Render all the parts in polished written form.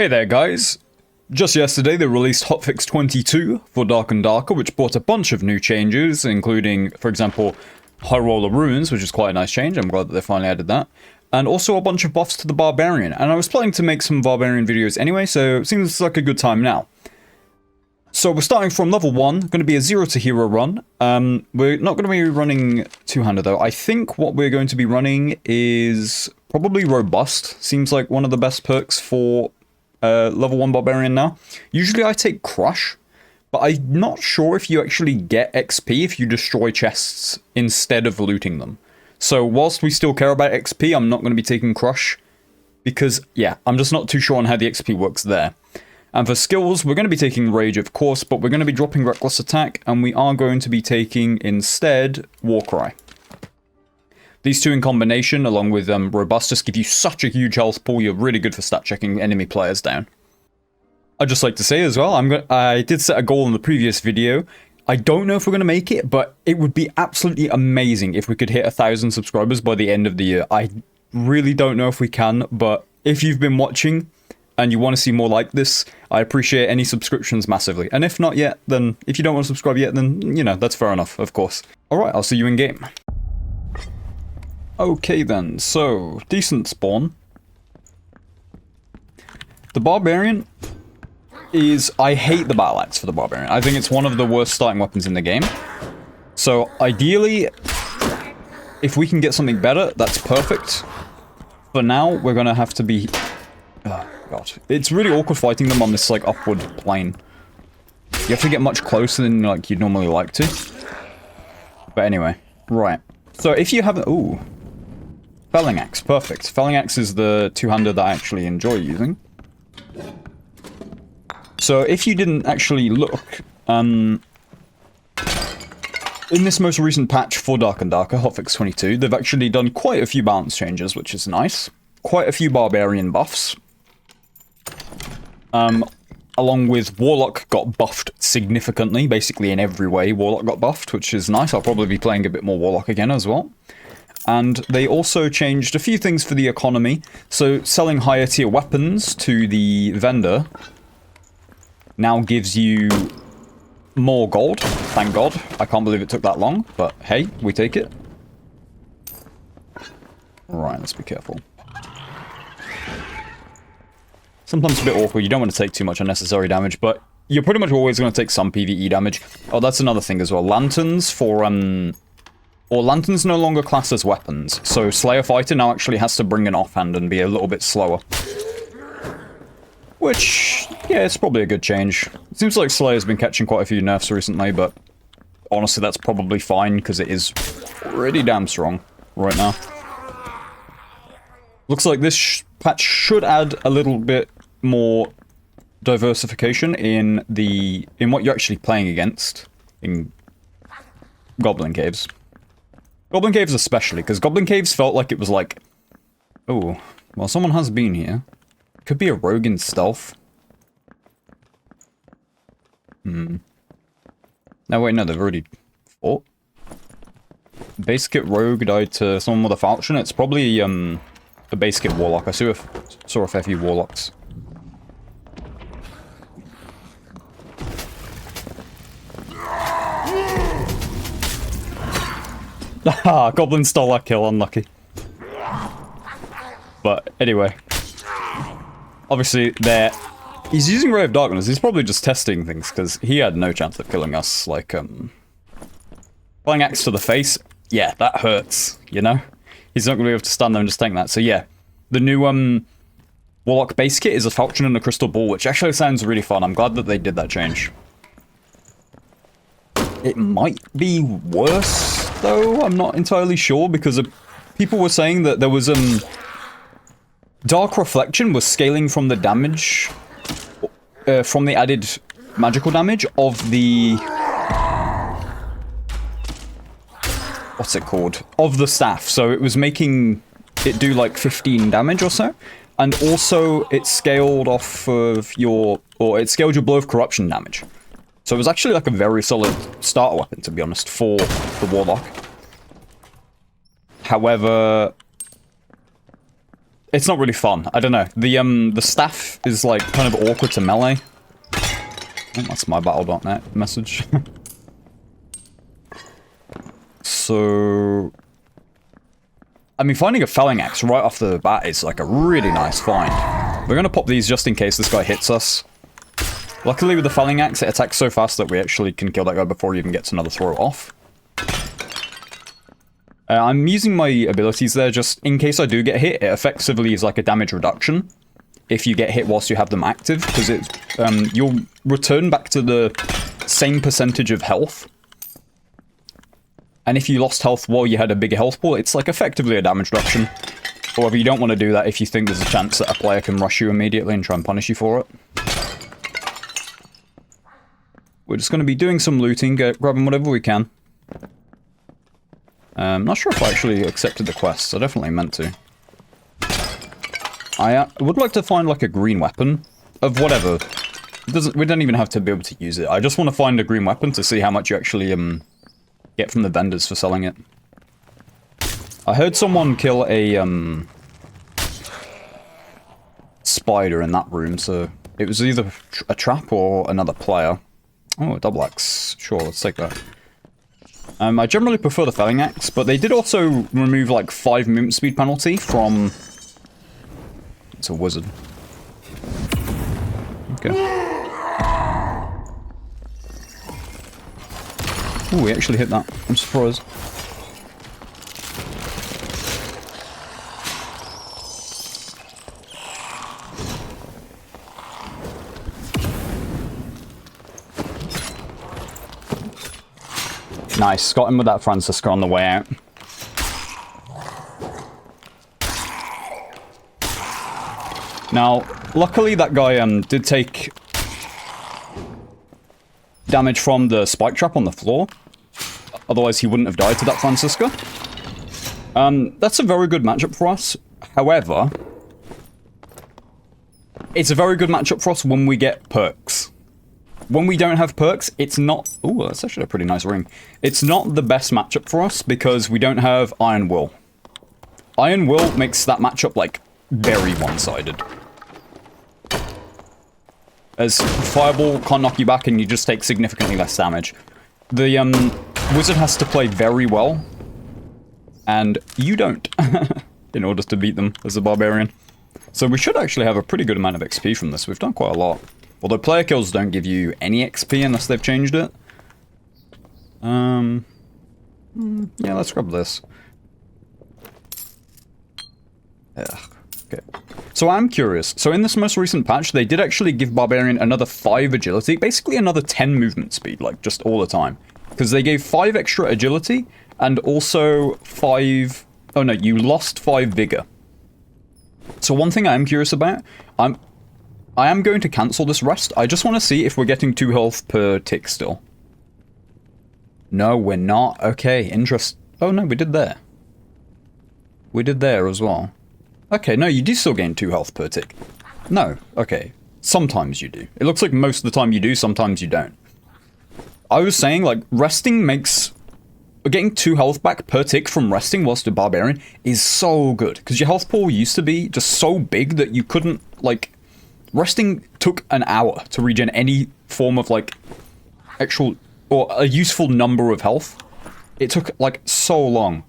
Hey there guys, just yesterday they released Hotfix 22 for Dark and Darker, which brought a bunch of new changes, including, for example, High Roller Ruins, which is quite a nice change. I'm glad that they finally added that. And also a bunch of buffs to the Barbarian. And I was planning to make some Barbarian videos anyway, so it seems like a good time now. So we're starting from level 1, going to be a 0 to hero run. We're not going to be running two-handed though. I think what we're going to be running is probably Robust. Seems like one of the best perks for level 1 Barbarian now. Usually I take Crush, but I'm not sure if you actually get XP if you destroy chests instead of looting them. So whilst we still care about XP, I'm not going to be taking Crush, because, yeah, I'm just not too sure on how the XP works there. And for skills, we're going to be taking Rage, of course, but we're going to be dropping Reckless Attack, and we are going to be taking, instead, Warcry. These two in combination, along with Robust, just give you such a huge health pool. You're really good for stat checking enemy players down. I'd just like to say as well, I did set a goal in the previous video. I don't know if we're going to make it, but it would be absolutely amazing if we could hit 1,000 subscribers by the end of the year. I really don't know if we can, but if you've been watching and you want to see more like this, I appreciate any subscriptions massively. And if not yet, then if you don't want to subscribe yet, then, you know, that's fair enough, of course. Alright, I'll see you in game. Okay then, so, decent spawn. The Barbarian is... I hate the battle axe for the Barbarian. I think it's one of the worst starting weapons in the game. So, ideally, if we can get something better, that's perfect. For now, we're gonna have to be... Oh, God. It's really awkward fighting them on this, like, upward plane. You have to get much closer than, like, you'd normally like to. But anyway, right. So, if you haven't... Ooh. Felling Axe, perfect. Felling Axe is the two-hander that I actually enjoy using. So if you didn't actually look, in this most recent patch for Dark and Darker, Hotfix 22, they've actually done quite a few balance changes, which is nice. Quite a few Barbarian buffs. Along with Warlock got buffed significantly, basically in every way Warlock got buffed, which is nice. I'll probably be playing a bit more Warlock again as well. And they also changed a few things for the economy. So selling higher tier weapons to the vendor now gives you more gold. Thank God. I can't believe it took that long, but hey, we take it. Alright, let's be careful. Sometimes it's a bit awkward. You don't want to take too much unnecessary damage, but you're pretty much always going to take some PvE damage. Oh, that's another thing as well. Lanterns for, or lanterns no longer class as weapons, so Slayer Fighter now actually has to bring an offhand and be a little bit slower. Which, yeah, it's probably a good change. It seems like Slayer's been catching quite a few nerfs recently, but honestly that's probably fine, because it is pretty damn strong right now. Looks like this patch should add a little bit more diversification in what you're actually playing against in Goblin Caves. Goblin Caves especially, because Goblin Caves felt like it was like... Oh, well, someone has been here. Could be a rogue in stealth. No, wait, no, they've already fought. Base kit rogue died to someone with a falchion. It's probably, a base kit warlock. I saw a fair few warlocks. Haha, Goblin stole that kill, unlucky. But anyway. Obviously, he's using Ray of Darkness. He's probably just testing things, because he had no chance of killing us. Like, Flying Axe to the face, yeah, that hurts, you know? He's not going to be able to stand there and just tank that. So yeah, the new, Warlock base kit is a Falchion and a Crystal Ball, which actually sounds really fun. I'm glad that they did that change. It might be worse, though. I'm not entirely sure, because people were saying that there was, Dark Reflection was scaling from the damage, from the added magical damage of the... What's it called? Of the staff. So it was making it do like 15 damage or so. And also it scaled off of it scaled your Blow of Corruption damage. So it was actually like a very solid starter weapon, to be honest, for the Warlock. However, It's not really fun. I don't know. The staff is like kind of awkward to melee. Oh, that's my battle.net message. So, I mean, finding a felling axe right off the bat is like a really nice find. We're gonna pop these just in case this guy hits us. Luckily with the felling axe, it attacks so fast that we actually can kill that guy before he even gets another throw off. I'm using my abilities there just in case I do get hit. It effectively is like a damage reduction if you get hit whilst you have them active, because you'll return back to the same percentage of health. And if you lost health while you had a bigger health pool, it's like effectively a damage reduction. However, you don't want to do that if you think there's a chance that a player can rush you immediately and try and punish you for it. We're just going to be doing some looting, grabbing whatever we can. Not sure if I actually accepted the quests. I definitely meant to. I would like to find like a green weapon of whatever. We don't even have to be able to use it. I just want to find a green weapon to see how much you actually get from the vendors for selling it. I heard someone kill a spider in that room, so it was either a trap or another player. Oh, a double axe. Sure, let's take that. I generally prefer the felling axe, but they did also remove like 5 movement speed penalty from... It's a wizard. Okay. Ooh, we actually hit that. I'm surprised. Nice, got him with that Francisca on the way out. Now, luckily that guy did take damage from the spike trap on the floor. Otherwise he wouldn't have died to that Francisca. That's a very good matchup for us. However, it's a very good matchup for us when we get perks. When we don't have perks, it's not... Ooh, that's actually a pretty nice ring. It's not the best matchup for us because we don't have Iron Will. Iron Will makes that matchup, like, very one-sided. As Fireball can't knock you back and you just take significantly less damage. The Wizard has to play very well, and you don't, in order to beat them as a Barbarian. So we should actually have a pretty good amount of XP from this. We've done quite a lot. Although player kills don't give you any XP unless they've changed it. Yeah, let's grab this. Ugh, okay. So I'm curious. So in this most recent patch, they did actually give Barbarian another 5 agility. Basically another 10 movement speed, like just all the time. Because they gave 5 extra agility and also 5... Oh no, you lost 5 vigor. So one thing I am curious about, I am going to cancel this rest. I just want to see if we're getting 2 health per tick still. No, we're not. Okay, Oh, no, we did there. We did there as well. Okay, no, you do still gain 2 health per tick. No, okay. Sometimes you do. It looks like most of the time you do, sometimes you don't. I was saying, like, resting makes... Getting 2 health back per tick from resting whilst a Barbarian is so good. Because your health pool used to be just so big that you couldn't, like... Resting took an hour to regen any form of, like, actual, or a useful number of health. It took, like, so long.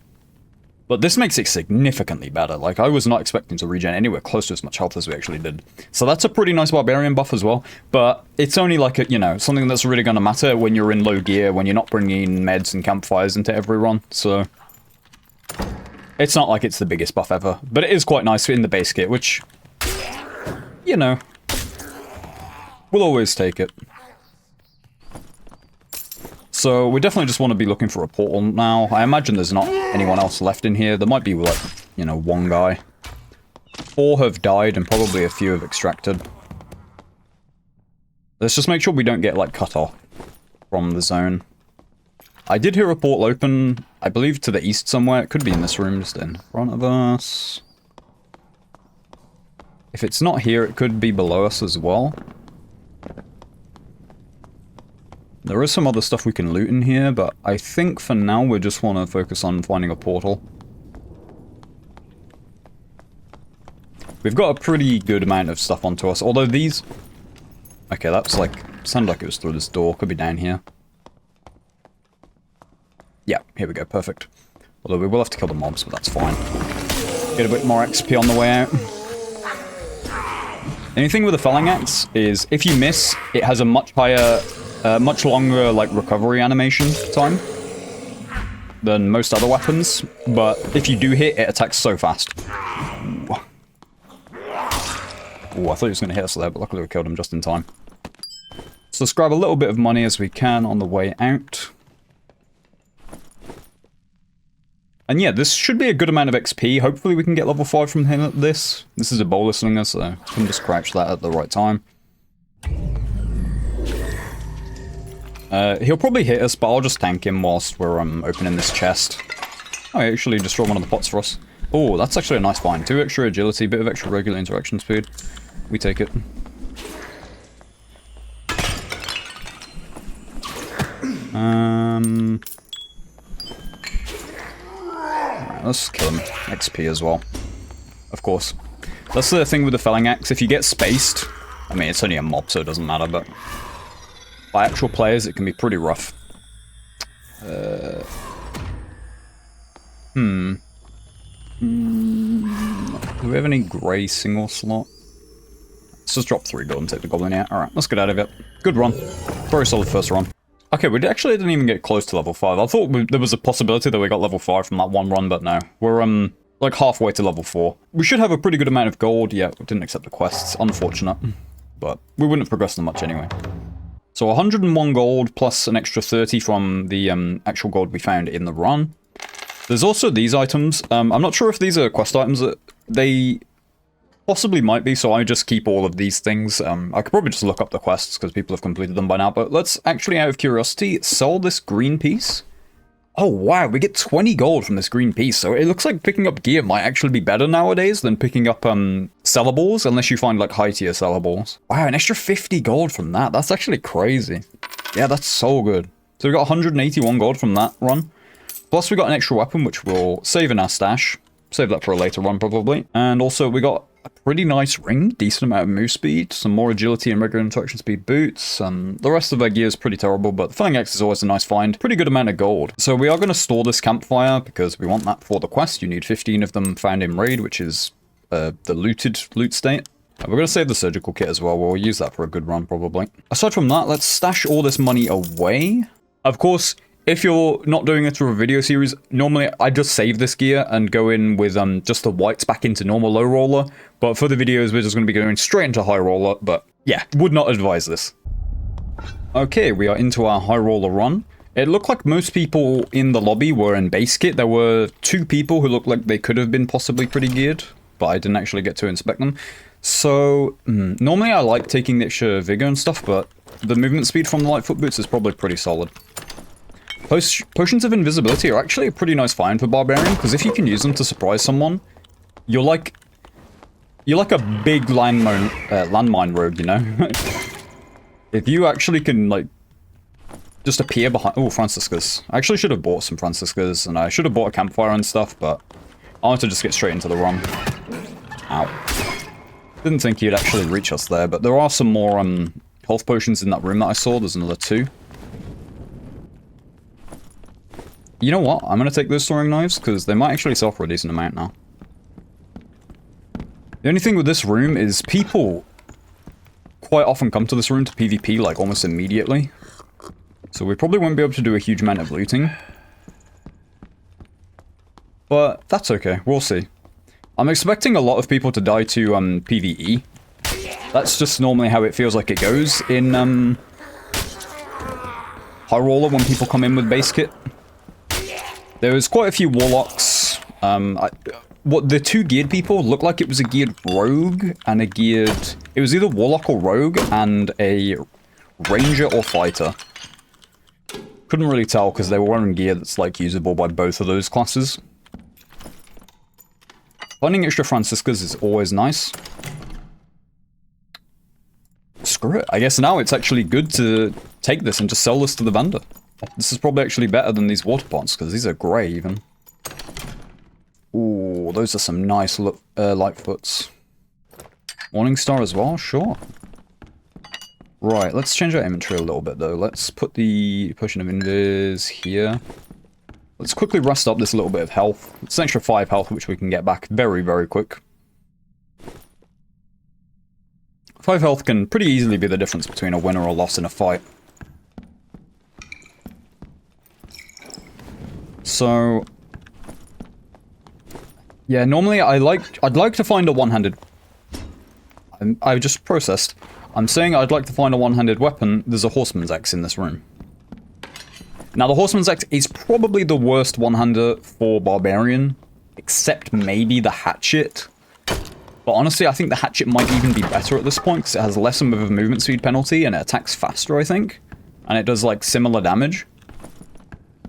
But this makes it significantly better. Like, I was not expecting to regen anywhere close to as much health as we actually did. So that's a pretty nice Barbarian buff as well. But it's only like, a, you know, something that's really going to matter when you're in low gear, when you're not bringing meds and campfires into every run. So it's not like it's the biggest buff ever. But it is quite nice in the base kit, which, you know... We'll always take it. So we definitely just want to be looking for a portal now. I imagine there's not anyone else left in here. There might be, like, you know, 1 guy. 4 have died and probably a few have extracted. Let's just make sure we don't get, like, cut off from the zone. I did hear a portal open, I believe to the east somewhere. It could be in this room just in front of us. If it's not here, it could be below us as well. There is some other stuff we can loot in here, but I think for now we just want to focus on finding a portal. We've got a pretty good amount of stuff onto us, although these... Okay, that's like... Sounded like it was through this door. Could be down here. Yeah, here we go. Perfect. Although we will have to kill the mobs, but that's fine. Get a bit more XP on the way out. Anything with a felling axe is, if you miss, it has a much higher, much longer, like, recovery animation time than most other weapons, but if you do hit, it attacks so fast. Ooh, I thought he was going to hit us there, but luckily we killed him just in time. So let's grab a little bit of money as we can on the way out. And yeah, this should be a good amount of XP. Hopefully we can get level 5 from him at this. This is a boulder slinger, so I can just crouch that at the right time. He'll probably hit us, but I'll just tank him whilst we're opening this chest. Oh, he actually destroyed one of the pots for us. Oh, that's actually a nice find. 2 extra agility, bit of extra regular interaction speed. We take it. Alright, let's kill him. XP as well. Of course. That's the thing with the felling axe. If you get spaced, I mean, it's only a mob, so it doesn't matter, but by actual players, it can be pretty rough. Do we have any grey single slot? Let's just drop 3 gold and take the goblin out. Alright, let's get out of it. Good run. Very solid first run. Okay, we actually didn't even get close to level 5. I thought there was a possibility that we got level 5 from that one run, but no. We're, like halfway to level 4. We should have a pretty good amount of gold. Yeah, we didn't accept the quests. Unfortunate. But we wouldn't have progressed them much anyway. So 101 gold plus an extra 30 from the actual gold we found in the run. There's also these items. I'm not sure if these are quest items. They possibly might be, so I just keep all of these things. I could probably just look up the quests because people have completed them by now. But let's actually, out of curiosity, sell this green piece. Oh wow, we get 20 gold from this green piece. So it looks like picking up gear might actually be better nowadays than picking up sellables, unless you find like high tier sellables. Wow, an extra 50 gold from that. That's actually crazy. Yeah, that's so good. So we got 181 gold from that run. Plus we got an extra weapon, which we'll save in our stash. Save that for a later run, probably. And also we got a pretty nice ring, decent amount of move speed, some more agility and regular interaction speed boots. The rest of our gear is pretty terrible, but the Felling Axe is always a nice find. Pretty good amount of gold. So we are going to store this campfire because we want that for the quest. You need 15 of them found in raid, which is the loot state. We're going to save the surgical kit as well. We'll use that for a good run, probably. Aside from that, let's stash all this money away. Of course, if you're not doing it through a video series, normally I just save this gear and go in with just the whites back into normal low roller. But for the videos, we're just going to be going straight into high roller. But yeah, would not advise this. Okay, we are into our high roller run. It looked like most people in the lobby were in base kit. There were 2 people who looked like they could have been possibly pretty geared, but I didn't actually get to inspect them. So, normally I like taking the extra vigor and stuff, but the movement speed from the light foot boots is probably pretty solid. Potions of invisibility are actually a pretty nice find for Barbarian, because if you can use them to surprise someone, you're like a big landmine rogue, you know? If you actually can, like, just appear behind... Oh, Franciscus. I actually should have bought some Franciscus, and I should have bought a campfire and stuff, but I wanted to just get straight into the run. Ow. Didn't think he'd actually reach us there, but there are some more health potions in that room that I saw. There's another 2. You know what? I'm going to take those throwing knives, because they might actually sell for a decent amount now. The only thing with this room is people quite often come to this room to PvP, like, almost immediately. So we probably won't be able to do a huge amount of looting. But that's okay. We'll see. I'm expecting a lot of people to die to PvE. That's just normally how it feels like it goes in high roller when people come in with base kit. There was quite a few warlocks. What the 2 geared people looked like it was a geared rogue and a geared... It was either warlock or rogue and a ranger or fighter. Couldn't really tell because they were wearing gear that's like usable by both of those classes. Finding extra Franciscus is always nice. Screw it. I guess now it's actually good to take this and just sell this to the vendor. This is probably actually better than these water pots, because these are grey even. Ooh, those are some nice Lightfoots. Morningstar as well, sure. Right, let's change our inventory a little bit though. Let's put the Potion of Invis here. Let's quickly rest up this little bit of health. It's an extra 5 health, which we can get back very, very quick. 5 health can pretty easily be the difference between a win or a loss in a fight. So... yeah, normally I'd like to find a one-handed... I just processed. I'm saying I'd like to find a one-handed weapon. There's a Horseman's Axe in this room. Now, the Horseman's Axe is probably the worst one-hander for Barbarian, except maybe the Hatchet. But honestly, I think the Hatchet might even be better at this point, because it has less of a movement speed penalty, and it attacks faster, I think. And it does, like, similar damage.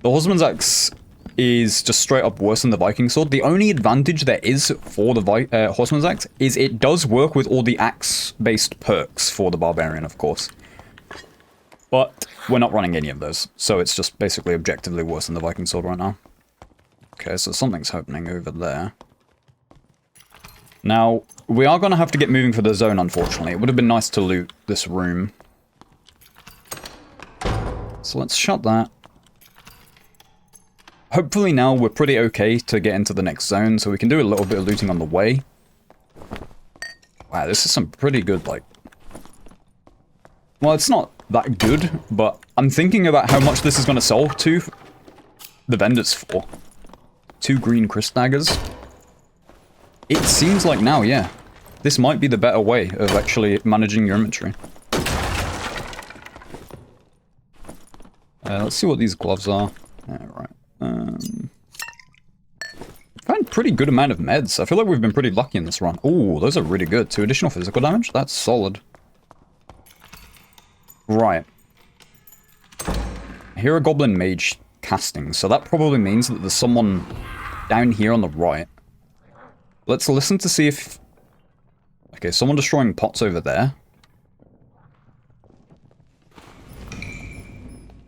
The Horseman's Axe is just straight up worse than the Viking Sword. The only advantage there is for the Horseman's Axe is it does work with all the axe-based perks for the Barbarian, of course. But we're not running any of those, so it's just basically objectively worse than the Viking Sword right now. Okay, so something's happening over there. Now, we are going to have to get moving for the zone, unfortunately. It would have been nice to loot this room. So let's shut that. Hopefully now we're pretty okay to get into the next zone, so we can do a little bit of looting on the way. Wow, this is some pretty good, like... well, it's not that good, but I'm thinking about how much this is going to sell to the vendors for. 2 green Crisp Daggers. It seems like now, yeah. This might be the better way of actually managing your inventory. Let's see what these gloves are. Alright. Found pretty good amount of meds. I feel like we've been pretty lucky in this run. Ooh, those are really good. 2 additional physical damage? That's solid. Right. I hear a goblin mage casting, so that probably means that there's someone down here on the right. Let's listen to see if... okay, someone destroying pots over there.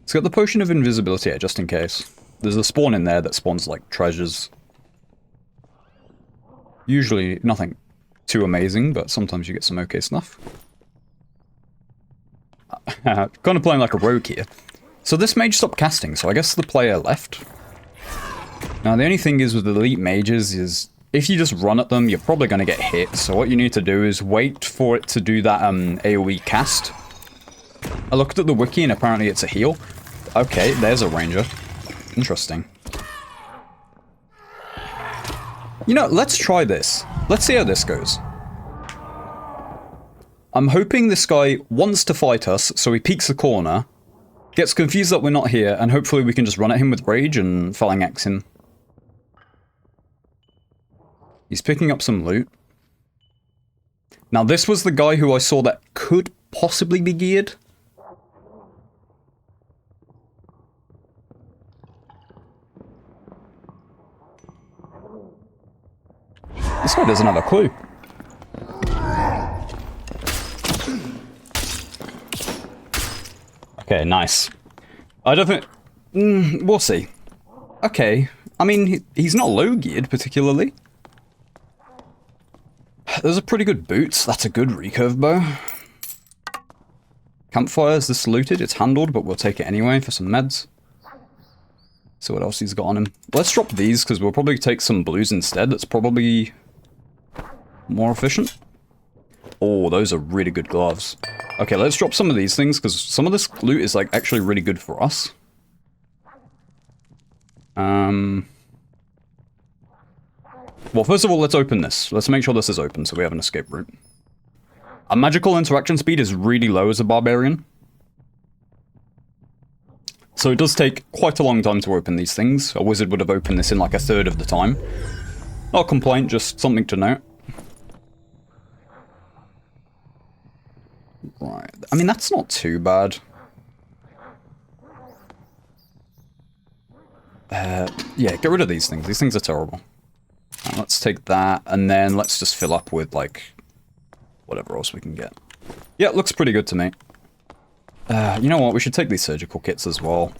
Let's get the Potion of Invisibility here, just in case. There's a spawn in there that spawns, like, treasures. Usually nothing too amazing, but sometimes you get some okay stuff. Kind of playing like a rogue here. So this mage stopped casting, so I guess the player left. Now, the only thing is with elite mages is... if you just run at them, you're probably going to get hit. So what you need to do is wait for it to do that AoE cast. I looked at the wiki and apparently it's a heal. Okay, there's a ranger. Interesting. You know, let's try this. Let's see how this goes. I'm hoping this guy wants to fight us, so he peeks the corner, gets confused that we're not here, and hopefully we can just run at him with rage and felling axe him. He's picking up some loot. Now, this was the guy who I saw that could possibly be geared. This guy doesn't have a clue. Okay, nice. I don't think... we'll see. Okay. I mean, he's not low-geared, particularly. Those are pretty good boots. That's a good recurve bow. Campfire, is this looted? It's handled, but we'll take it anyway for some meds. See what else he's got on him. Let's drop these, because we'll probably take some blues instead. That's probably more efficient. Oh, those are really good gloves. Okay, let's drop some of these things, because some of this loot is, like, actually really good for us. Well, first of all, let's open this. Let's make sure this is open, so we have an escape route. Our magical interaction speed is really low as a barbarian. So it does take quite a long time to open these things. A wizard would have opened this in, like, a third of the time. Not a complaint, just something to note. Right. I mean, that's not too bad. Yeah, get rid of these things. These things are terrible. Right, let's take that, and then let's just fill up with, like, whatever else we can get. Yeah, it looks pretty good to me. You know what? We should take these surgical kits as well.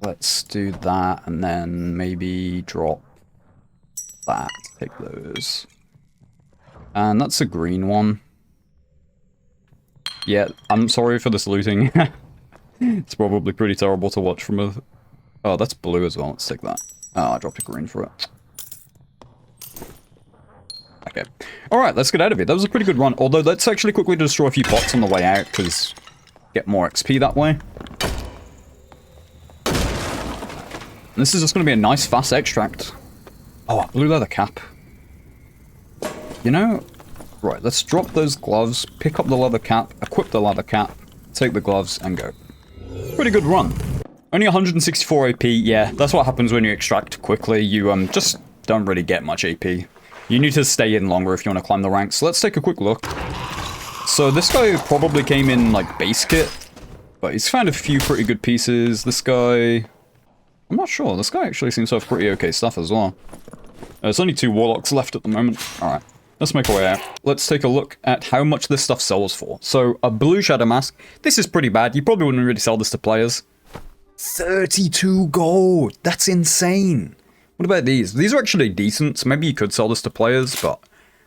Let's do that, and then maybe drop take those. And that's a green one. Yeah, I'm sorry for this looting. It's probably pretty terrible to watch from a... Oh, that's blue as well. Let's take that. Oh, I dropped a green for it. Okay. Alright, let's get out of here. That was a pretty good run. Although, let's actually quickly destroy a few pots on the way out, because get more XP that way. And this is just going to be a nice, fast extract. Oh, blue leather cap. You know... Right, let's drop those gloves, pick up the leather cap, equip the leather cap, take the gloves, and go. Pretty good run. Only 164 AP, yeah, that's what happens when you extract quickly. You just don't really get much AP. You need to stay in longer if you want to climb the ranks. So let's take a quick look. So this guy probably came in, like, base kit, but he's found a few pretty good pieces. This guy... I'm not sure. This guy actually seems to have pretty okay stuff as well. There's only 2 warlocks left at the moment. Alright. Let's make our way out. Let's take a look at how much this stuff sells for. So, a blue shadow mask. This is pretty bad. You probably wouldn't really sell this to players. 32 gold! That's insane! What about these? These are actually decent. So maybe you could sell this to players, but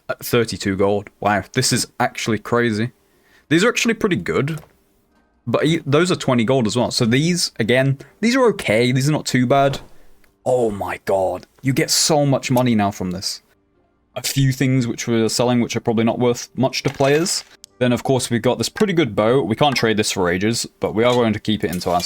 at 32 gold. Wow, this is actually crazy. These are actually pretty good. But those are 20 gold as well. So these, again, these are okay. These are not too bad. Oh my god. You get so much money now from this. A few things which we're selling which are probably not worth much to players. Then of course we've got this pretty good bow. We can't trade this for ages, but we are going to keep it into our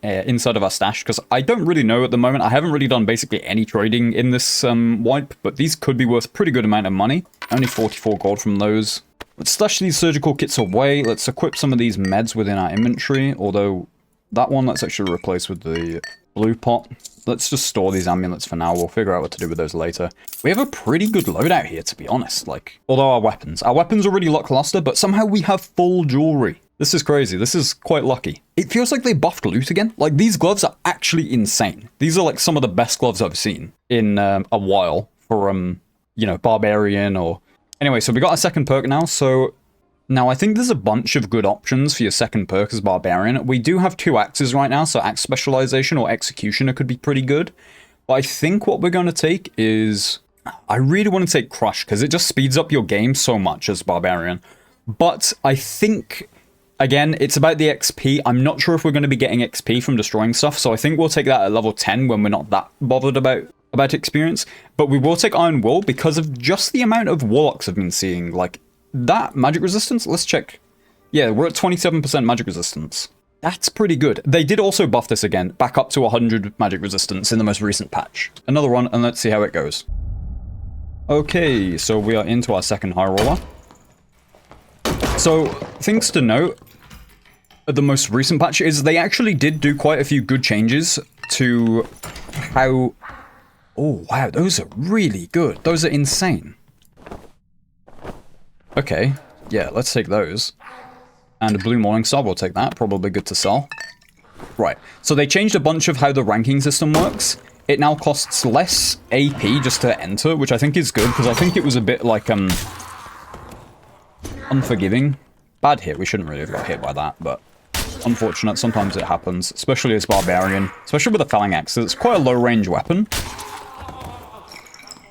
inside of our stash because I don't really know at the moment. I haven't really done basically any trading in this wipe, but these could be worth a pretty good amount of money. Only 44 gold from those. Let's stash these surgical kits away. Let's equip some of these meds within our inventory, although that one let's actually replace with the blue pot. Let's just store these amulets for now. We'll figure out what to do with those later. We have a pretty good loadout here, to be honest. Like, although our weapons already lackluster, but somehow we have full jewelry. This is crazy. This is quite lucky. It feels like they buffed loot again. Like, these gloves are actually insane. These are like some of the best gloves I've seen in a while for, you know, Barbarian or... Anyway, so we got a second perk now, so... Now, I think there's a bunch of good options for your second perk as Barbarian. We do have 2 axes right now, so axe specialization or executioner could be pretty good. But I think what we're going to take is... I really want to take Crush, because it just speeds up your game so much as Barbarian. But I think, again, it's about the XP. I'm not sure if we're going to be getting XP from destroying stuff, so I think we'll take that at level 10 when we're not that bothered about experience. But we will take Iron Wool because of just the amount of warlocks I've been seeing, like... That magic resistance? Let's check. Yeah, we're at 27% magic resistance. That's pretty good. They did also buff this again, back up to 100 magic resistance in the most recent patch. Another one, and let's see how it goes. Okay, so we are into our second high roller. So, things to note at the most recent patch is they actually did do quite a few good changes to how... Oh, wow, those are really good. Those are insane. Okay, yeah, let's take those. And a blue morning star, we'll take that. Probably good to sell. Right, so they changed a bunch of how the ranking system works. It now costs less AP just to enter, which I think is good, because I think it was a bit like, unforgiving. Bad hit, we shouldn't really have got hit by that, but unfortunate, sometimes it happens, especially as Barbarian. Especially with a Felling Axe, it's quite a low-range weapon.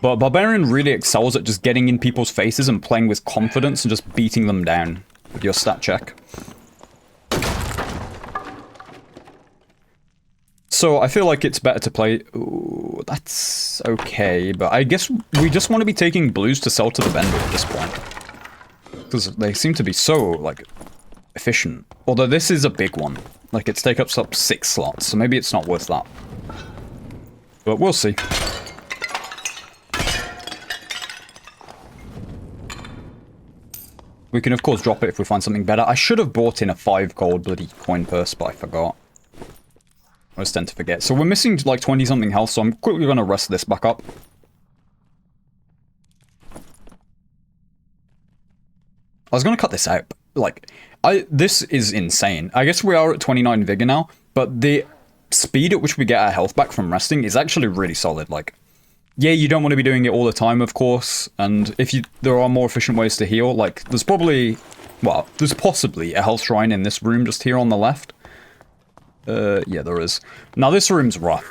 But Barbarian really excels at just getting in people's faces and playing with confidence and just beating them down with your stat check. So I feel like it's better to play... Ooh, that's okay, but I guess we just want to be taking blues to sell to the vendor at this point. Because they seem to be so, like, efficient. Although this is a big one. Like, it's take up 6 slots, so maybe it's not worth that. But we'll see. We can, of course, drop it if we find something better. I should have bought in a 5 gold bloody coin purse, but I forgot. I just tend to forget. So we're missing, like, 20-something health, so I'm quickly going to rest this back up. I was going to cut this out. Like, this is insane. I guess we are at 29 vigor now, but the speed at which we get our health back from resting is actually really solid. Like, yeah, you don't want to be doing it all the time, of course, and if there are more efficient ways to heal, like, there's possibly a health shrine in this room just here on the left. Yeah, there is. Now, this room's rough.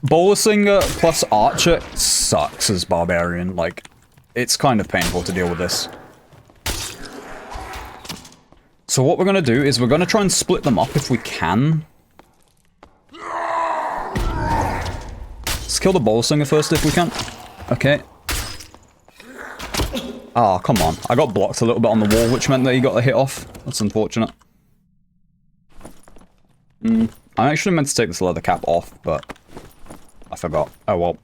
Bolusing plus Archer sucks as Barbarian. Like, it's kind of painful to deal with this. So what we're going to do is we're going to try and split them up if we can. Let's kill the Bolsinger first if we can. Okay. Ah, come on. I got blocked a little bit on the wall, which meant that he got a hit off. That's unfortunate. I actually meant to take this leather cap off, but I forgot. Oh well.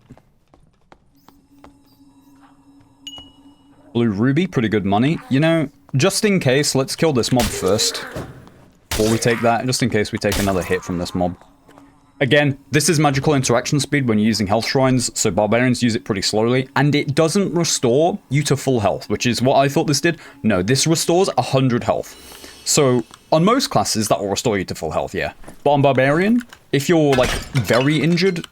Blue ruby, pretty good money. You know, just in case, let's kill this mob first. Before we take that, just in case we take another hit from this mob. Again, this is magical interaction speed when you're using health shrines, so barbarians use it pretty slowly, and it doesn't restore you to full health, which is what I thought this did. No, this restores 100 health. So, on most classes, that will restore you to full health, yeah. But on Barbarian, if you're, like, very injured,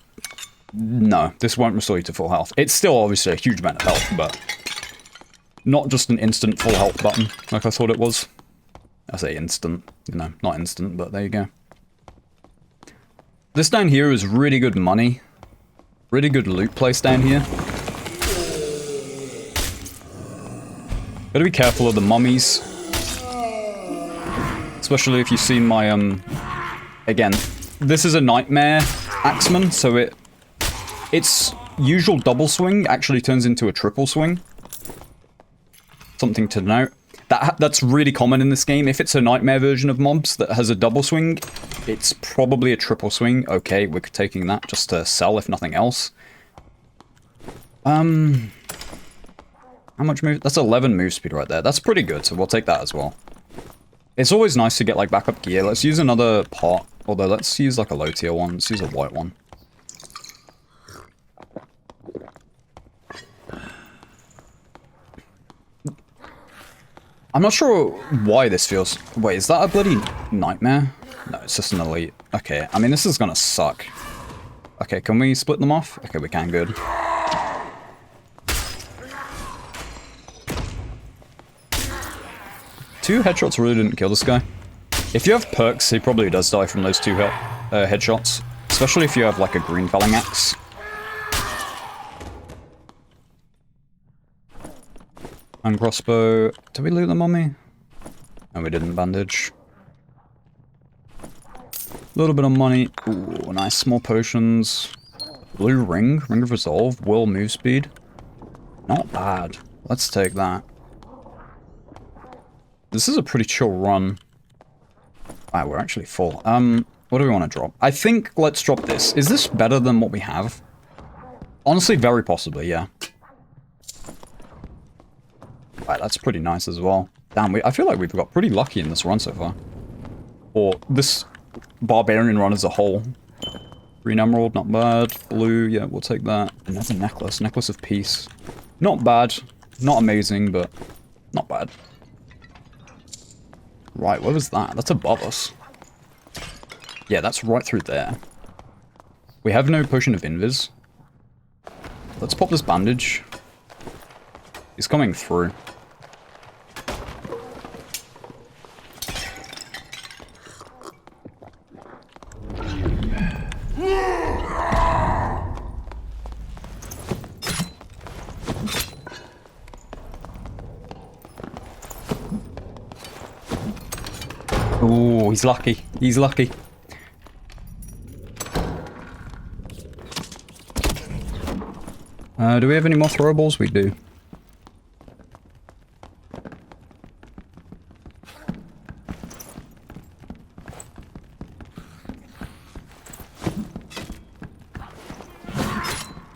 no, this won't restore you to full health. It's still obviously a huge amount of health, but not just an instant full health button, like I thought it was. I say instant, you know, not instant, but there you go. This down here is really good money. Really good loot place down here. Gotta be careful of the mummies. Especially if you've seen my, again, this is a nightmare axeman, so its usual double swing actually turns into a triple swing. Something to note. That's really common in this game. If it's a nightmare version of mobs that has a double swing, it's probably a triple swing. Okay, we're taking that just to sell, if nothing else. How much move? That's 11 move speed right there. That's pretty good, so we'll take that as well. It's always nice to get, like, backup gear. Let's use another pot. Although, let's use, like, a low tier one. Let's use a white one. I'm not sure why this feels... Wait, is that a bloody nightmare? No, it's just an elite. Okay, I mean, this is gonna suck. Okay, can we split them off? Okay, we can, good. Two headshots really didn't kill this guy. If you have perks, he probably does die from those two headshots. Especially if you have, like, a green felling axe. And crossbow. Did we loot them on me? No, we didn't. Bandage. A little bit of money. Ooh, nice. More potions. Blue ring. Ring of resolve. Will move speed. Not bad. Let's take that. This is a pretty chill run. Wow, we're actually full. What do we want to drop? I think let's drop this. Is this better than what we have? Honestly, very possibly, yeah. Right, that's pretty nice as well. Damn, I feel like we've got pretty lucky in this run so far. Or this Barbarian run as a whole. Green emerald, not bad. Blue, yeah, we'll take that. And that's a necklace. Necklace of peace. Not bad. Not amazing, but not bad. Right, what was that? That's above us. Yeah, that's right through there. We have no potion of invis. Let's pop this bandage. He's coming through. Ooh, he's lucky. He's lucky. Do we have any more throwables? We do.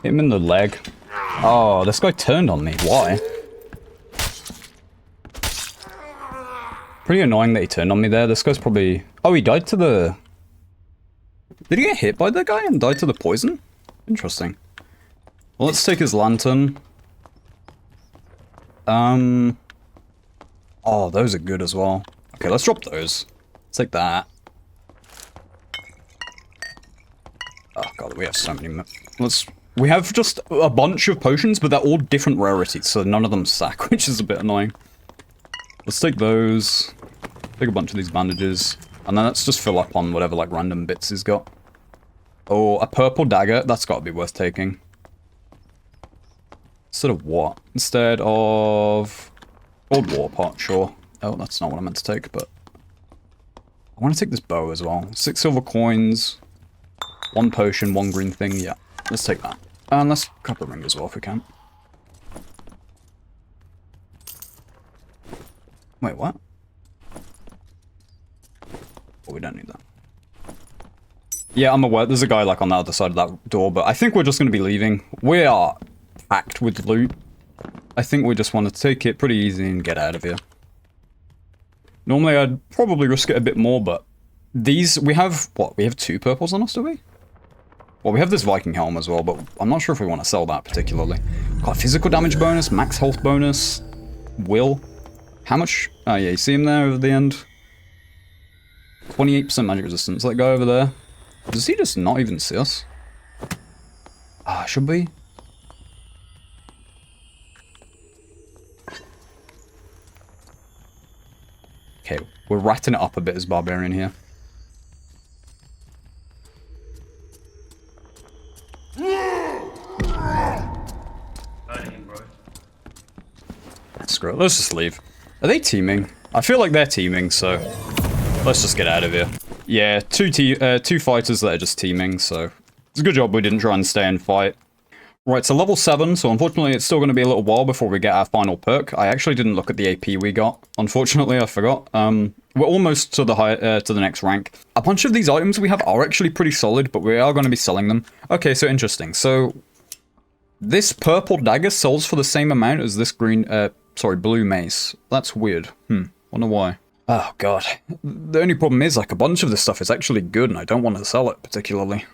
Hit him in the leg. Oh, this guy turned on me. Why? Pretty annoying that he turned on me there. This guy's probably... Oh, he died to the... Did he get hit by the guy and died to the poison? Interesting. Well, let's take his lantern. Oh, those are good as well. Okay, let's drop those. Let's take that. Oh god, we have so many... We have just a bunch of potions, but they're all different rarities, so none of them sack, which is a bit annoying. Let's take those. Take a bunch of these bandages. And then let's just fill up on whatever, like, random bits he's got. Oh, a purple dagger. That's got to be worth taking. Instead of what? Instead of... Gold war pot, sure. Oh, that's not what I meant to take, but... I want to take this bow as well. 6 silver coins, 1 potion, 1 green thing. Yeah, let's take that. And let's grab the ring as well if we can. Wait, what? Oh, we don't need that. Yeah, I'm aware. There's a guy, like, on the other side of that door, but I think we're just going to be leaving. We are packed with loot. I think we just want to take it pretty easy and get out of here. Normally, I'd probably risk it a bit more, but these... We have... What? We have 2 purples on us, do we? Well, we have this Viking helm as well, but I'm not sure if we want to sell that particularly. Got a physical damage bonus, max health bonus, will. How much? Oh, yeah, you see him there over the end? 28% magic resistance. That guy over there. Does he just not even see us? Ah, should we? Okay, we're ratting it up a bit as Barbarian here. Screw it, let's just leave. Are they teaming? I feel like they're teaming, so let's just get out of here. Yeah, two fighters that are just teaming, so it's a good job we didn't try and stay and fight. Right, so level 7, so unfortunately it's still going to be a little while before we get our final perk. I actually didn't look at the AP we got. Unfortunately, I forgot. We're almost to the next rank. A bunch of these items we have are actually pretty solid, but we are going to be selling them. Okay, so interesting. So this purple dagger sells for the same amount as this blue mace. That's weird. Wonder why. Oh god. The only problem is, like, a bunch of this stuff is actually good, and I don't want to sell it particularly.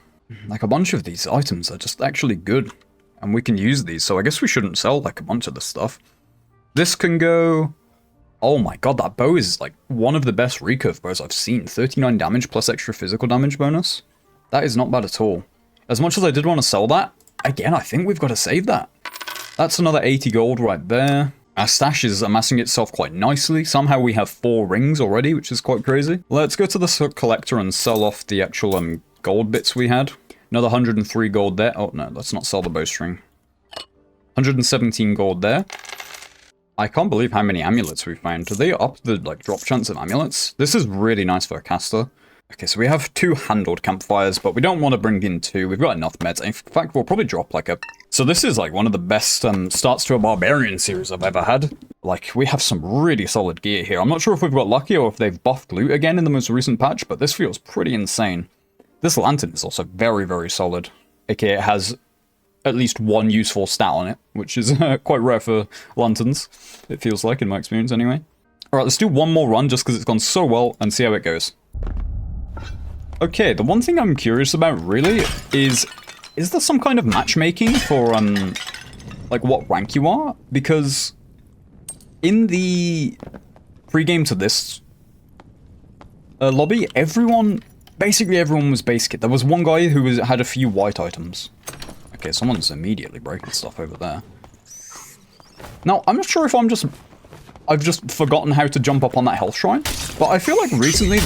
Like, a bunch of these items are just actually good. And we can use these, so I guess we shouldn't sell, like, a bunch of this stuff. This can go... Oh my god, that bow is, like, one of the best recurve bows I've seen. 39 damage plus extra physical damage bonus. That is not bad at all. As much as I did want to sell that, again, I think we've got to save that. That's another 80 gold right there. Our stash is amassing itself quite nicely. Somehow we have 4 rings already, which is quite crazy. Let's go to the collector and sell off the actual gold bits we had. Another 103 gold there. Oh, no, let's not sell the bowstring. 117 gold there. I can't believe how many amulets we've found. Do they up the, like, drop chance of amulets? This is really nice for a caster. Okay, so we have 2 handled campfires, but we don't want to bring in 2. We've got enough meds. In fact, we'll probably drop, like, a... So this is, like, one of the best starts to a Barbarian series I've ever had. Like, we have some really solid gear here. I'm not sure if we've got lucky or if they've buffed loot again in the most recent patch, but this feels pretty insane. This lantern is also very, very solid. Okay, it has at least 1 useful stat on it, which is quite rare for lanterns, it feels like, in my experience anyway. Alright, let's do one more run just because it's gone so well and see how it goes. Okay, the one thing I'm curious about, really, is there some kind of matchmaking for, like, what rank you are? Because in the pre-game to this lobby, basically everyone was base kit. There was one guy who had a few white items. Okay, someone's immediately breaking stuff over there. Now, I'm not sure if I've just forgotten how to jump up on that health shrine, but I feel like recently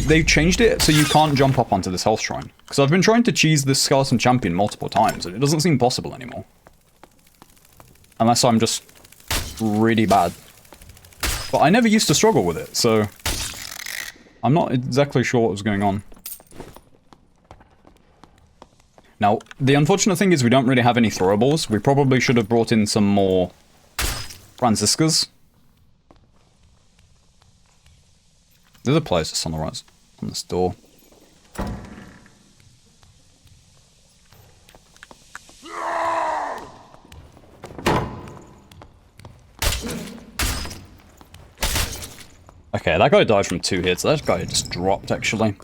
they've changed it so you can't jump up onto this health shrine. Because I've been trying to cheese this skeleton champion multiple times, and it doesn't seem possible anymore. Unless I'm just really bad. But I never used to struggle with it, so I'm not exactly sure what was going on. Now, the unfortunate thing is we don't really have any throwables. We probably should have brought in some more Franciscas. There's a place just on the right, on this door. Okay, that guy died from 2 hits. That guy just dropped, actually.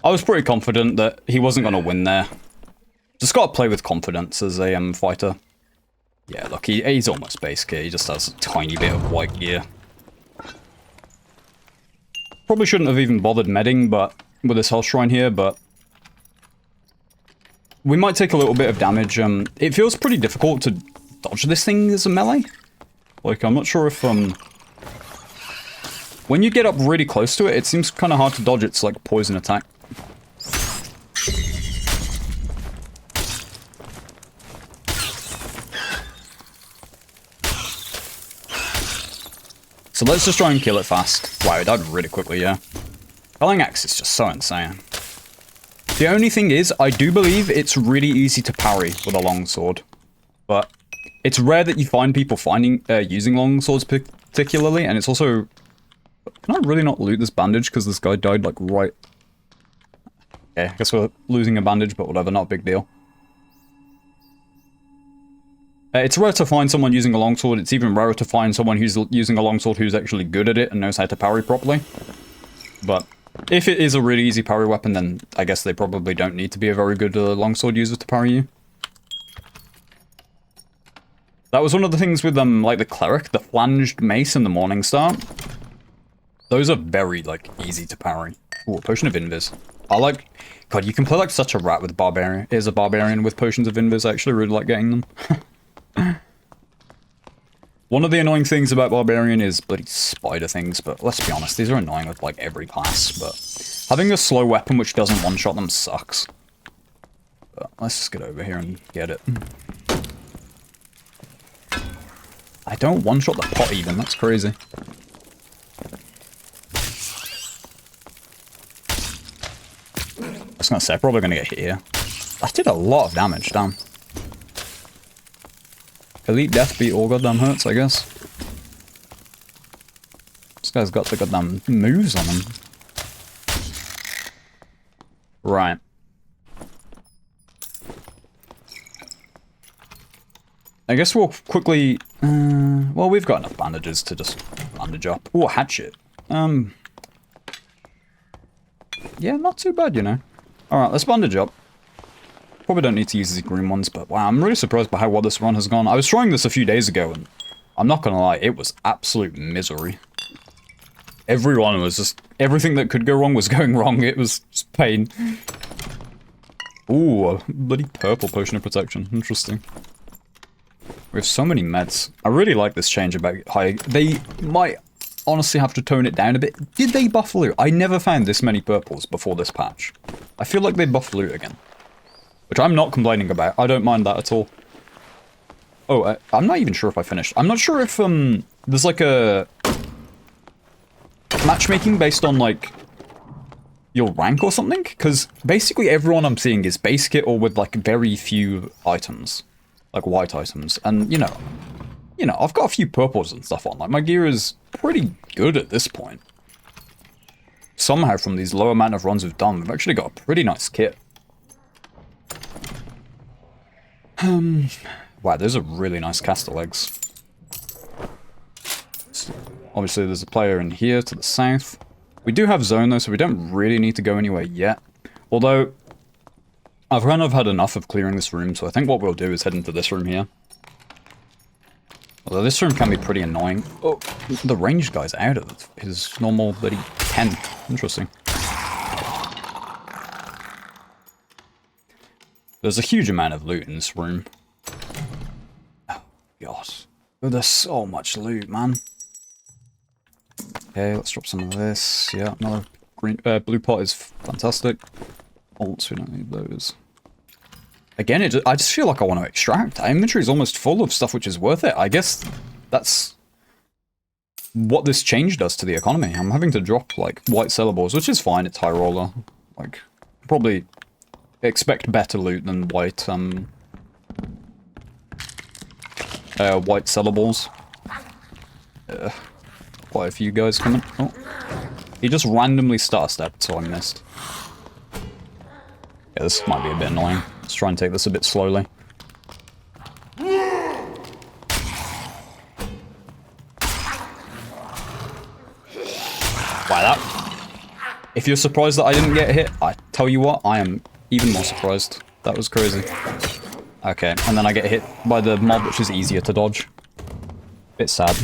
I was pretty confident that he wasn't going to win there. Just got to play with confidence as a fighter. Yeah, look, he's almost base gear. He just has a tiny bit of white gear. Probably shouldn't have even bothered medding, but with this health shrine here, but we might take a little bit of damage. It feels pretty difficult to dodge this thing as a melee. Like, I'm not sure if when you get up really close to it, it seems kind of hard to dodge its, like, poison attack. So let's just try and kill it fast. Wow, it died really quickly, yeah. Felling Axe is just so insane. The only thing is, I do believe it's really easy to parry with a longsword. But it's rare that you find people using longswords particularly, and it's also... Can I really not loot this bandage because this guy died like right... Okay, I guess we're losing a bandage, but whatever, not a big deal. It's rare to find someone using a longsword. It's even rarer to find someone who's using a longsword who's actually good at it and knows how to parry properly. But if it is a really easy parry weapon, then I guess they probably don't need to be a very good longsword user to parry you. That was one of the things with like the cleric, the flanged mace and the morning star. Those are very like easy to parry. Ooh, a potion of invis. I like... God, you can play like such a rat with Barbarian. Here's a Barbarian with potions of invis. I actually really like getting them. One of the annoying things about Barbarian is bloody spider things, but let's be honest, these are annoying with like every class, but having a slow weapon which doesn't one-shot them sucks. But let's just get over here and get it. I don't one-shot the pot even, that's crazy. I was gonna say, I'm probably gonna get hit here. That did a lot of damage, damn. Elite Death beat all goddamn hurts, I guess. This guy's got the goddamn moves on him. Right. I guess we'll quickly... well, we've got enough bandages to just bandage up. Ooh, a hatchet. Yeah, not too bad, you know. Alright, let's bandage up. Probably don't need to use these green ones, but wow, I'm really surprised by how well this run has gone. I was trying this a few days ago, and I'm not gonna lie, it was absolute misery. Everyone was just... Everything that could go wrong was going wrong. It was just pain. Ooh, a bloody purple potion of protection. Interesting. We have so many meds. I really like this change about high... They might honestly have to tone it down a bit. Did they buff loot? I never found this many purples before this patch. I feel like they buffed loot again. Which I'm not complaining about. I don't mind that at all. Oh, I'm not even sure if I finished. I'm not sure if there's like a... matchmaking based on like... your rank or something? Because basically everyone I'm seeing is base kit or with like very few items. Like white items. And you know, I've got a few purples and stuff on. Like my gear is pretty good at this point. Somehow from these low amount of runs we've done, we've actually got a pretty nice kit. Wow, those are really nice caster legs. So, obviously there's a player in here to the south. We do have zone though, so we don't really need to go anywhere yet. Although, I've kind of had enough of clearing this room, so I think what we'll do is head into this room here. Although this room can be pretty annoying. Oh, the ranged guy's out of his normal bloody 10. Interesting. There's a huge amount of loot in this room. Oh, God. Oh, there's so much loot, man. Okay, let's drop some of this. Yeah, another green, blue pot is fantastic. Alts, we don't need those. Again, I just feel like I want to extract. Our inventory is almost full of stuff which is worth it. I guess that's what this change does to the economy. I'm having to drop, like, white sellables, which is fine. It's high roller. Like, probably... expect better loot than white, white sellables. Quite a few guys coming. Oh. He just randomly star-stepped, so I missed. Yeah, this might be a bit annoying. Let's try and take this a bit slowly. Wow, that... If you're surprised that I didn't get hit, I tell you what, I am... even more surprised. That was crazy. Okay, and then I get hit by the mob, which is easier to dodge. Bit sad.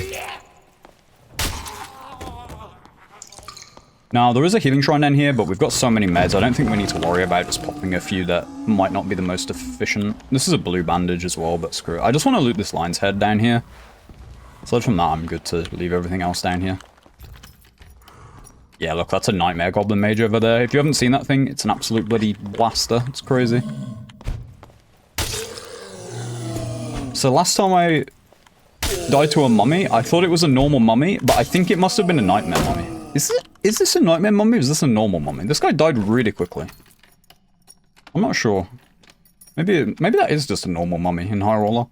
Now, there is a healing shrine down here, but we've got so many meds, I don't think we need to worry about just popping a few that might not be the most efficient. This is a blue bandage as well, but screw it. I just want to loot this lion's head down here. Aside from that, I'm good to leave everything else down here. Yeah, look, that's a nightmare goblin mage over there. If you haven't seen that thing, it's an absolute bloody blaster. It's crazy. So last time I died to a mummy. I thought it was a normal mummy, but I think it must have been a nightmare mummy. Is this a nightmare mummy or is this a normal mummy? This guy died really quickly. I'm not sure. Maybe that is just a normal mummy in High Roller.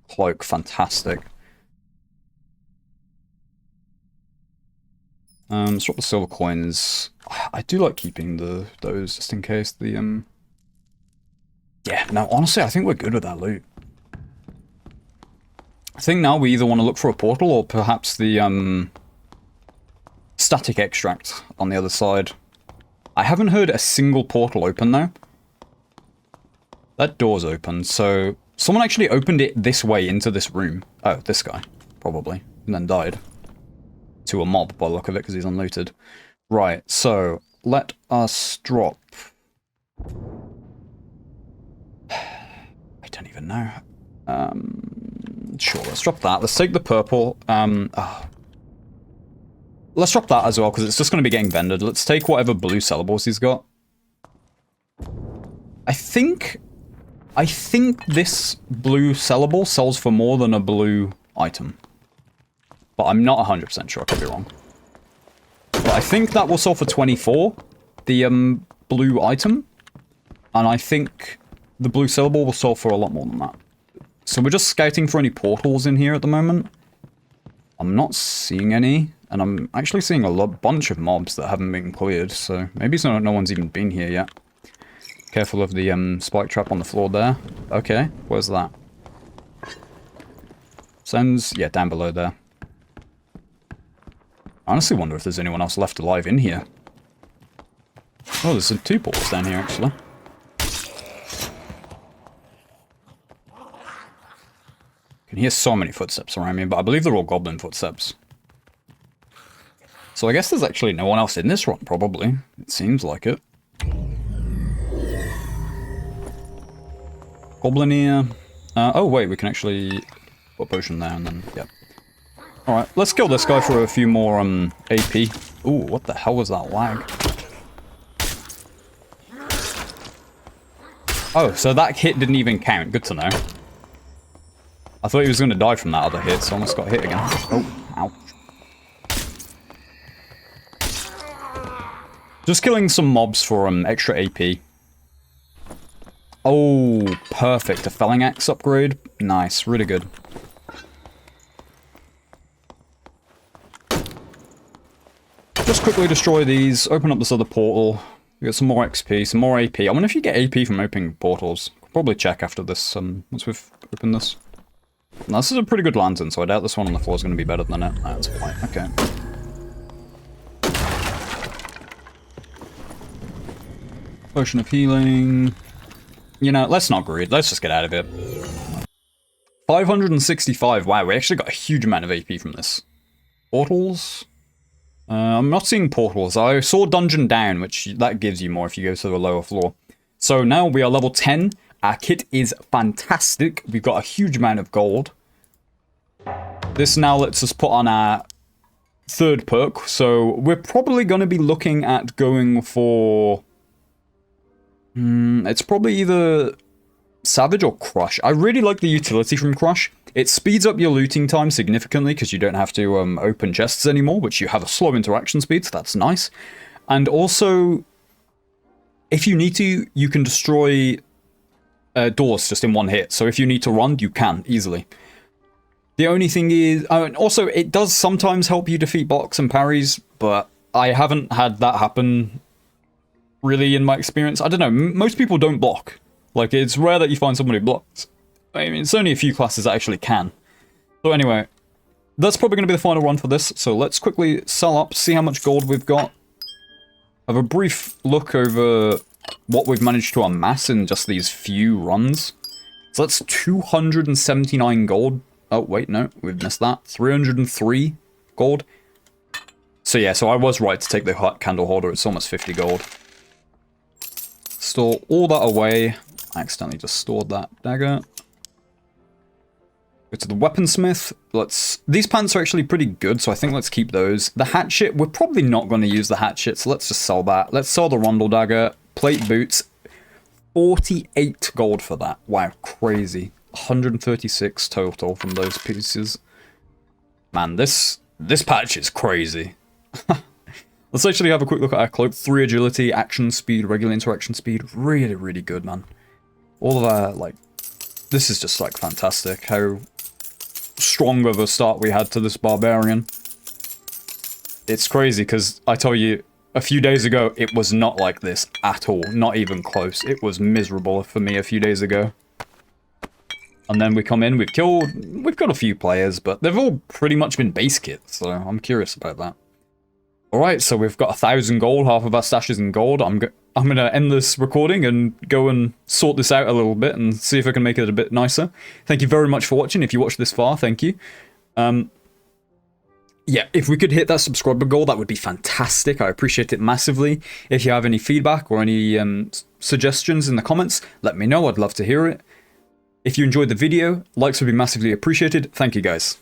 Cloak, fantastic. Let's drop the silver coins. I do like keeping those just in case the Yeah, no, honestly, I think we're good with that loot. I think now we either want to look for a portal or perhaps the static extract on the other side. I haven't heard a single portal open though. That door's open, so someone actually opened it this way into this room. Oh, this guy, probably, and then died. To a mob by the look of it because he's unlooted. Right, so let us drop. I don't even know. Sure, let's drop that. Let's take the purple. Let's drop that as well, because it's just going to be getting vended. Let's take whatever blue sellables he's got. I think this blue sellable sells for more than a blue item. But I'm not 100% sure, I could be wrong. But I think that will sell for 24, the blue item. And I think the blue sellable will sell for a lot more than that. So we're just scouting for any portals in here at the moment. I'm not seeing any. And I'm actually seeing a bunch of mobs that haven't been cleared. So maybe no one's even been here yet. Careful of the spike trap on the floor there. Okay, where's that? Sounds, yeah, down below there. I honestly wonder if there's anyone else left alive in here. Oh, there's two portals down here, actually. I can hear so many footsteps around me, but I believe they're all goblin footsteps. So I guess there's actually no one else in this run, probably. It seems like it. Goblin here. Oh, wait, we can actually put a potion there and then, yeah. Alright, let's kill this guy for a few more AP. Ooh, what the hell was that lag? Oh, so that hit didn't even count. Good to know. I thought he was going to die from that other hit, so I almost got hit again. Oh, ouch. Just killing some mobs for extra AP. Oh, perfect. A felling axe upgrade. Nice, really good. Just quickly destroy these, open up this other portal, get some more XP, some more AP. I wonder if you get AP from opening portals. Probably check after this, once we've opened this. Now, this is a pretty good lantern, so I doubt this one on the floor is going to be better than it. That's fine, okay. Potion of healing. You know, let's not greed, let's just get out of it. 565, wow, we actually got a huge amount of AP from this. Portals? I'm not seeing portals. I saw dungeon down, which that gives you more if you go to the lower floor. So now we are level 10. Our kit is fantastic. We've got a huge amount of gold. This now lets us put on our third perk. So we're probably going to be looking at going for... it's probably either Savage or Crush. I really like the utility from Crush. It speeds up your looting time significantly because you don't have to open chests anymore, which you have a slow interaction speed, so that's nice. And also, if you need to, you can destroy doors just in one hit. So if you need to run, you can easily. The only thing is, also it does sometimes help you defeat blocks and parries, but I haven't had that happen really in my experience. I don't know, most people don't block. Like, it's rare that you find someone who blocks. I mean, it's only a few classes that actually can. So anyway, that's probably going to be the final run for this. So let's quickly sell up, see how much gold we've got. Have a brief look over what we've managed to amass in just these few runs. So that's 279 gold. Oh, wait, no, we've missed that. 303 gold. So yeah, so I was right to take the candle holder. It's almost 50 gold. Store all that away. I accidentally just stored that dagger. Go to the weaponsmith. These pants are actually pretty good, so I think let's keep those. The hatchet, we're probably not going to use the hatchet, so let's just sell that. Let's sell the rondel dagger. Plate boots. 48 gold for that. Wow, crazy. 136 total from those pieces. Man, this patch is crazy. Let's actually have a quick look at our cloak. 3 agility, action speed, regular interaction speed. Really, really good, man. All of our, like... This is just, like, fantastic. How strong of a start we had to this Barbarian. It's crazy, because I tell you, a few days ago, it was not like this at all. Not even close. It was miserable for me a few days ago. And then we come in, we've got a few players, but they've all pretty much been base kits, so I'm curious about that. Alright, so we've got 1,000 gold, half of our stash is in gold. I'm gonna end this recording and go and sort this out a little bit and see if I can make it a bit nicer. Thank you very much for watching. If you watched this far, thank you. Yeah, if we could hit that subscriber goal, that would be fantastic. I appreciate it massively. If you have any feedback or any suggestions in the comments, let me know. I'd love to hear it. If you enjoyed the video, likes would be massively appreciated. Thank you, guys.